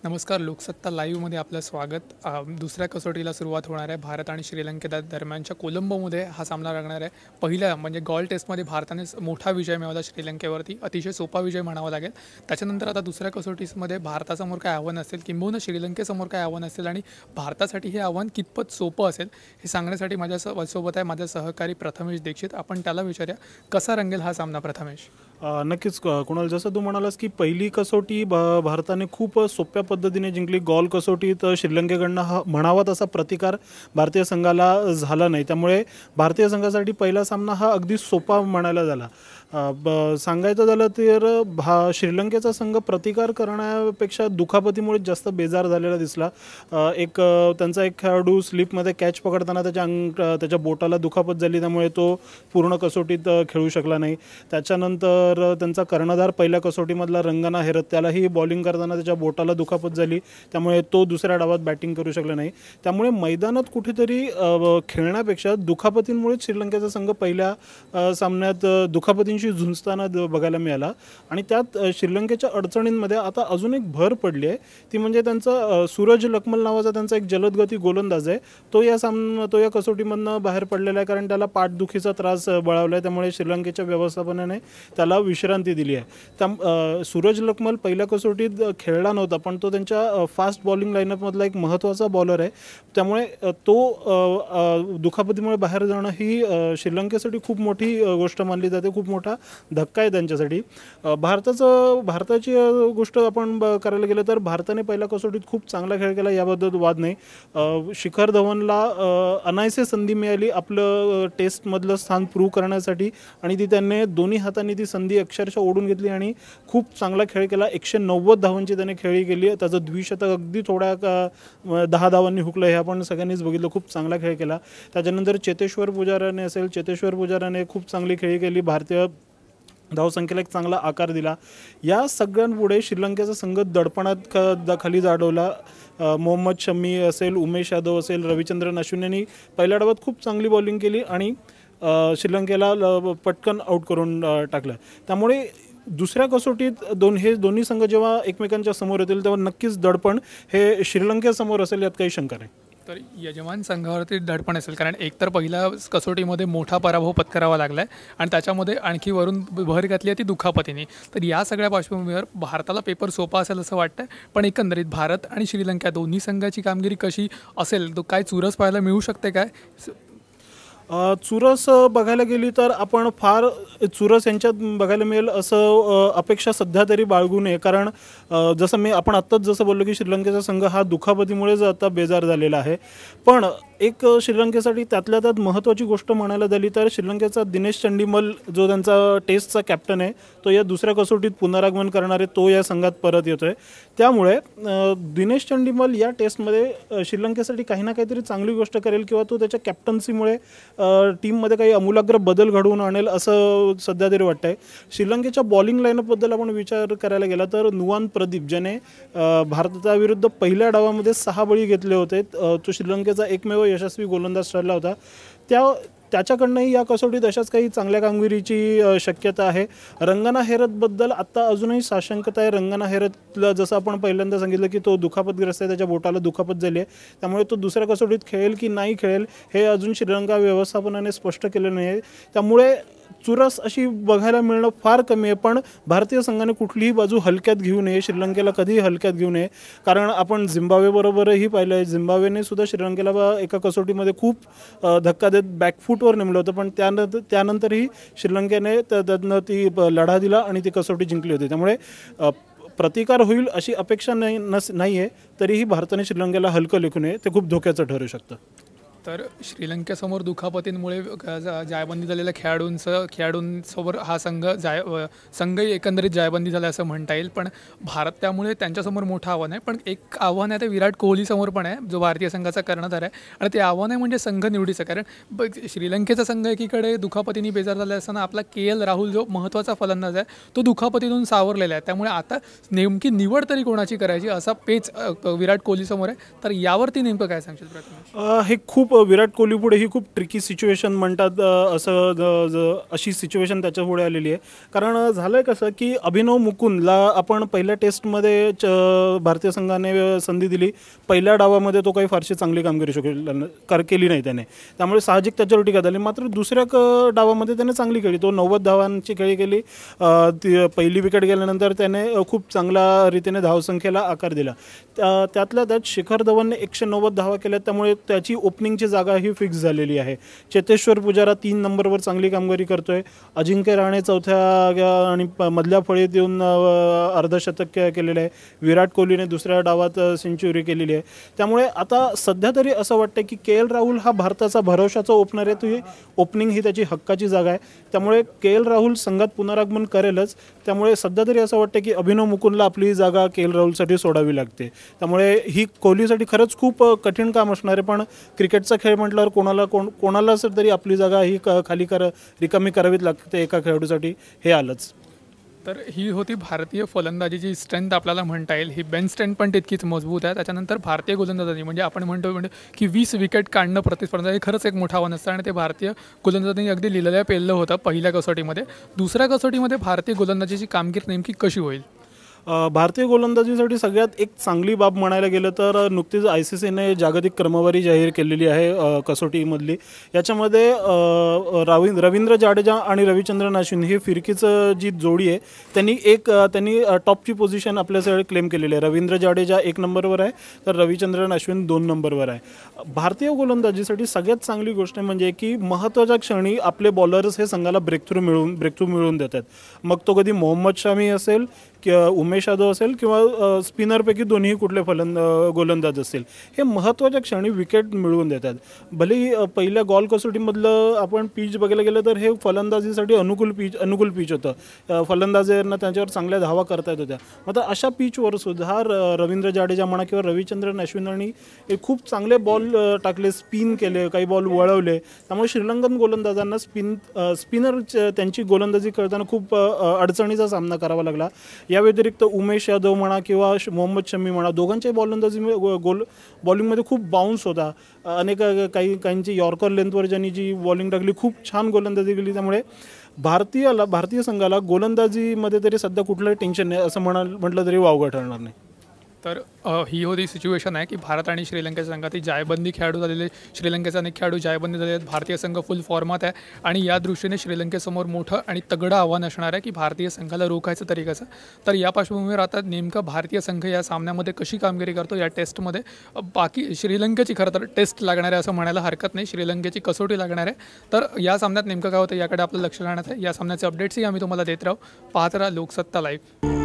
नमस्कार. लोकसत्ता लाईव्हमध्ये आपलं स्वागत. दुसऱ्या कसोटीला सुरुवात होणार आहे. भारत आणि श्रीलंके दरम्यानच्या कोलंबोमध्ये हा सामना रंगणार आहे. पहिल्या म्हणजे गॉल टेस्टमध्ये भारताने मोठा विजय मिळवला श्रीलंकेवरती. अतिशय सोपा विजय म्हणावा लागेल. त्याच्यानंतर आता दुसऱ्या कसोटीमध्ये भारतासमोर काय आव्हान असेल, किंबहुना श्रीलंकेसमोर काय आव्हान असेल आणि भारतासाठी हे आव्हान कितपत सोपं असेल हे सांगण्यासाठी माझ्यासोबत आहे माझा सहकारी प्रथमेश दीक्षित. आपण त्याला विचारूया कसा रंगेल हा सामना. प्रथमेश. नक्कीच कुणाल, जसं तू म्हणालास की पहिली कसोटी भारताने खूप सोप्या पद्धतीने जिंकली. गॉल कसोटीत श्रीलंकेकडनं हा म्हणावा तसा प्रतिकार भारतीय संघाला झाला नाही, त्यामुळे भारतीय संघासाठी पहिला सामना हा अगदी सोपा म्हणायला झाला. सांगायचं झालं तर श्रीलंकेचा संघ प्रतिकार करण्यापेक्षा दुखापतीमुळे जास्त बेजार झालेला दिसला. त्यांचा एक खेळाडू स्लिपमध्ये कॅच पकडताना त्याच्या बोटाला दुखापत झाली, त्यामुळे तो पूर्ण कसोटीत खेळू शकला नाही. त्याच्यानंतर त्यांचा कर्णधार पहिल्या कसोटीमधला रंगना हेरत, त्यालाही बॉलिंग करताना त्याच्या बोटाला दुखापत झाली, त्यामुळे तो दुसऱ्या डावात बॅटिंग करू शकला नाही. त्यामुळे मैदानात कुठेतरी खेळण्यापेक्षा दुखापतींमुळेच श्रीलंकेचा संघ पहिल्या सामन्यात दुखापतींशी झुंजताना बघायला मिळाला. आणि त्यात श्रीलंकेच्या अडचणींमध्ये आता अजून एक भर पडली आहे, ती म्हणजे त्यांचा सूरज लखमल नावाचा त्यांचा एक जलदगती गोलंदाज आहे. तो या कसोटीमधनं बाहेर पडलेला आहे, कारण त्याला पाठदुखीचा त्रास बळावला आहे. त्यामुळे श्रीलंकेच्या व्यवस्थापनाने त्याला विश्रांती दिली आहे. सूरज लखमल पहिल्या कसोटीत खेळला नव्हता, पण तो त्यांच्या फास्ट बॉलिंग लाईनअपमधला एक महत्त्वाचा बॉलर आहे. त्यामुळे तो दुखापतीमुळे बाहेर जाणं ही श्रीलंकेसाठी खूप मोठी गोष्ट मानली जाते, खूप मोठा धक्का आहे त्यांच्यासाठी. भारताची गोष्ट आपण करायला गेलं तर भारताने पहिल्या कसोटीत खूप चांगला खेळ केला, याबद्दल वाद नाही. शिखर धवनला अनायसे संधी मिळाली आपलं टेस्टमधलं स्थान प्रूव्ह करण्यासाठी, आणि ती त्यांनी दोन्ही हातांनी ती संधी अक्षरशः ओढून घेतली आणि खूप चांगला खेळ केला. 190 धावांची त्याने खेळी केली. त्याचं द्विशतक अगदी थोड्या 10 धावांनी हुकलं, हे आपण सगळ्यांनीच बघितलं. खूप चांगला खेळ केला. त्याच्यानंतर चेतेश्वर पुजाराने खूप चांगली खेळी केली. भारतीय धावसंख्येला एक चांगला आकार दिला. या सगळ्यांपुढे श्रीलंकेचा संघ दडपणात खाली जाडवला. मोहम्मद शमी असेल, उमेश यादव असेल, रविचंद्रन अश्विन यांनी पहिल्या डावात खूप चांगली बॉलिंग केली आणि श्रीलंकेला पटकन आऊट करून टाकलं. त्यामुळे दुसऱ्या कसोटीत दोन्ही संघ जेव्हा एकमेकांच्या समोर येतील तेव्हा नक्कीच दडपण हे श्रीलंकेसमोर असेल, यात काही शंका नाही. तर यजमान संघावरती दडपण असेल, कारण एकतर पहिल्या कसोटीमध्ये मोठा पराभव पत्करावा लागला आहे आणि त्याच्यामध्ये आणखी वरून भर घातली आहे ती दुखापतीने. तर या सगळ्या पार्श्वभूमीवर भारताला पेपर सोपा असेल असं वाटतं. पण एकंदरीत भारत आणि श्रीलंका दोन्ही संघाची कामगिरी कशी असेल, तो काय चुरस पाहायला मिळू शकते काय? चुरस बघायला गेली तर आपण फार चुरस यांच्यात बघायला मिळेल असं अपेक्षा सध्या तरी बाळगू नये, कारण आपण आत्ताच जसं बोललो की श्रीलंकेचा संघ हा दुखापतीमुळेच आता बेजार झालेला आहे. पण एक श्रीलंकेसाठी त्यातल्या त्यात महत्त्वाची गोष्ट म्हणायला झाली तर श्रीलंकेचा दिनेश चंडीमल, जो त्यांचा टेस्टचा कॅप्टन आहे, तो या दुसऱ्या कसोटीत पुनरागमन करणार आहे. तो या संघात परत येतो आहे. त्यामुळे दिनेश चंडीमल या टेस्टमध्ये श्रीलंकेसाठी काही ना काहीतरी चांगली गोष्ट करेल, किंवा तो त्याच्या कॅप्टन्सीमुळे टीममध्ये काही आमूलाग्र बदल घडवून आणेल असं सध्या तरी वाटतं आहे. श्रीलंकेच्या बॉलिंग लाईनअपबद्दल आपण विचार करायला गेला तर नुवान प्रदीप, ज्याने भारताविरुद्ध पहिल्या डावामध्ये 6 बळी घेतले होते, तो श्रीलंकेचा एकमेव यशस्वी गोलंदाज ठरला होता. त्याच्याकडनंही या कसोटीत अशाच काही चांगल्या कामगिरीची शक्यता आहे. रंगना हेरतबद्दल आत्ता अजूनही साशंकता आहे. रंगना हेरतला जसं आपण पहिल्यांदा सांगितलं की तो दुखापतग्रस्त आहे, त्याच्या बोटाला दुखापत झाली आहे, त्यामुळे तो दुसऱ्या कसोटीत खेळेल की नाही खेळेल हे अजून श्रीलंका व्यवस्थापनाने स्पष्ट केलं नाही आहे. त्यामुळे चुरस अशी बघायला मिळणं फार कमी आहे. पण भारतीय संघाने कुठलीही बाजू हलक्यात घेऊ नये, श्रीलंकेला कधीही हलक्यात घेऊ नये, कारण आपण झिम्बाब्वेबरोबरही पाहिलं आहे. झिम्बाब्वेने सुद्धा श्रीलंकेला एका कसोटीमध्ये खूप धक्का देत बॅकफूटवर नेमलं होतं, पण त्यानंतरही श्रीलंकेने त्यातनं ती लढा दिला आणि ती कसोटी जिंकली होती. त्यामुळे प्रतिकार होईल अशी अपेक्षा नाही आहे. तरीही भारताने श्रीलंकेला हलकं लेखू नये, ते खूप धोक्याचं ठरू शकतं. तर श्रीलंकेसमोर दुखापतींमुळे जायबंदी झालेल्या खेळाडूंसमोर हा संघही एकंदरीत जायबंदी झाला असं म्हणता येईल. पण भारत त्यामुळे त्यांच्यासमोर मोठं आव्हान आहे. पण एक आव्हान आहे ते विराट कोहलीसमोर पण आहे, जो भारतीय संघाचा कर्णधार आहे. आणि ते आव्हान आहे म्हणजे संघ निवडीचं. कारण श्रीलंकेचा संघ एकीकडे दुखापतीने बेजार झाला असताना आपला KL राहुल जो महत्त्वाचा फलंदाज आहे तो दुखापतीतून सावरलेला आहे. त्यामुळे आता नेमकी निवड तरी कोणाची करायची असा पेच विराट कोहलीसमोर आहे. तर यावरती नेमकं काय सांगशील प्रथमेश? हे खूप विराट कोहली पुढे ही खूप ट्रिकी सिच्युएशन म्हणतात अशी सिच्युएशन त्याच्या पुढे आलेली आहे. कारण झालं आहे कसं की अभिनव मुकुंदला आपण पहिल्या टेस्टमध्ये भारतीय संघाने संधी दिली. पहिल्या डावामध्ये तो काही फारशी चांगली कामगिरी केली नाही त्याने, त्यामुळे साहजिक त्याच्यावर टीका झाली. मात्र दुसऱ्या डावामध्ये त्याने चांगली खेळली, तो 90 धावांची खेळी केली. पहिली विकेट गेल्यानंतर त्याने खूप चांगल्या रीतीने धावसंख्येला आकार दिला. त्यातल्या त्यात शिखर धवनने 190 धावा केल्या, त्यामुळे त्याची ओपनिंगची जागा ही फिक्स झालेली आहे. चेतेश्वर पुजारा 3 नंबरवर चांगली कामगिरी करतोय. अजिंक्य रहाणे चौथ्या आणि मधल्या फळीत येऊन अर्धशतक केलेलं आहे. विराट कोहलीने दुसऱ्या डावात सेंचुरी केलेली आहे. त्यामुळे आता सध्या तरी असं वाटतं की KL राहुल हा भारताचा भरवशाचा ओपनर आहे. ती ओपनिंग ही त्याची हक्काची जागा आहे. त्यामुळे KL राहुल संघात पुनरागमन करेलच. त्यामुळे सध्या तरी असं वाटतं की अभिनव मुकुंदला आपली जागा KL राहुलसाठी सोडावी लागते. त्यामुळे ही कोहलीसाठी खरंच खूप कठीण काम असणार आहे. पण क्रिकेटचा खेळ म्हटल्यावर कोणाला तरी आपली जागा ही रिकामी करावीच लागते एका खेळाडूसाठी, हे आलंच. तर ही होती भारतीय फलंदाजीची स्ट्रेंथ आपल्याला म्हणता येईल. ही बेंच स्ट्रेंथ पण तितकीच मजबूत आहे. त्याच्यानंतर भारतीय गोलंदाजी म्हणजे आपण म्हणतो की 20 विकेट काढणं प्रतिस्पर्धा हे खरंच एक मोठं आव्हान असतं आणि ते भारतीय गोलंदाजांनी अगदी लिहिलेल्या पेललं होतं पहिल्या कसोटीमध्ये. दुसऱ्या कसोटीमध्ये भारतीय गोलंदाजीची कामगिरी नेमकी कशी होईल? भारतीय गोलंदाजीसाठी सगळ्यात एक चांगली बाब म्हणायला गेलं तर नुकतीच ICCने जागतिक क्रमवारी जाहीर केलेली आहे कसोटीमधली. याच्यामध्ये रवींद्र जाडेजा आणि रविचंद्रन अश्विन ही फिरकीचं जी जोडी आहे त्यांनी टॉपची पोझिशन आपल्यासाठी क्लेम केलेली आहे. रवींद्र जाडेजा 1 नंबरवर आहे, तर रविचंद्रन अश्विन 2 नंबरवर आहे. भारतीय गोलंदाजीसाठी सगळ्यात चांगली गोष्ट म्हणजे की महत्त्वाच्या क्षणी आपले बॉलर्स हे संघाला ब्रेकथ्रू मिळवून देतात. मग तो कधी मोहम्मद शामी असेल किंवा उमेश यादव असेल किंवा स्पिनरपैकी दोन्ही कुठले गोलंदाज असेल, हे महत्त्वाच्या क्षणी विकेट मिळवून देतात. भलेही पहिल्या गॉल कसोटीमधलं आपण पिच बघायला गेलं तर हे फलंदाजीसाठी अनुकूल पिच होतं. फलंदाजांना त्यांच्यावर चांगल्या धावा करता येत होत्या. मात्र अशा पिचवर सुद्धा रवींद्र जाडेजा म्हणा किंवा रविचंद्रन अश्विननी खूप चांगले बॉल टाकले, स्पिन केले, काही बॉल वळवले. त्यामुळे श्रीलंकन गोलंदाजांना स्पिनर त्यांची गोलंदाजी करताना खूप अडचणीचा सामना करावा लागला. या व्यतिरिक्त उमेश यादव म्हणा किंवा मोहम्मद शमी म्हणा, दोघांच्याही बॉलिंगमध्ये खूप बाउन्स होता. काहींची यॉर्कर लेंथवर ज्यांनी जी बॉलिंग टाकली, खूप छान गोलंदाजी केली. त्यामुळे भारतीय संघाला गोलंदाजीमध्ये तरी सध्या कुठलंही टेन्शन नाही असं म्हटलं तरी वावगं ठरणार नाही. तर ही होती सिच्युएशन आहे की भारत आणि श्रीलंकेच्या संघात जायबंदी खेळाडू झालेले, श्रीलंकेचे अनेक खेळाडू जायबंदी झाले आहेत. भारतीय संघ फुल फॉर्मात आहे आणि या दृष्टीने श्रीलंकेसमोर मोठं आणि तगडं आव्हान असणार आहे की भारतीय संघाला रोखायचं तरी कसं. तर या पार्श्वभूमीवर आता नेमकं भारतीय संघ या सामन्यामध्ये कशी कामगिरी करतो या टेस्टमध्ये. बाकी श्रीलंकेची खरं तर टेस्ट लागणार आहे असं म्हणायला हरकत नाही, श्रीलंकेची कसोटी लागणार आहे. तर या सामन्यात नेमकं काय होतं याकडे आपलं लक्ष राहण्यात आहे. या सामन्याचे अपडेट्सही आम्ही तुम्हाला देत राहू. पाहत राहा लोकसत्ता लाईव्ह.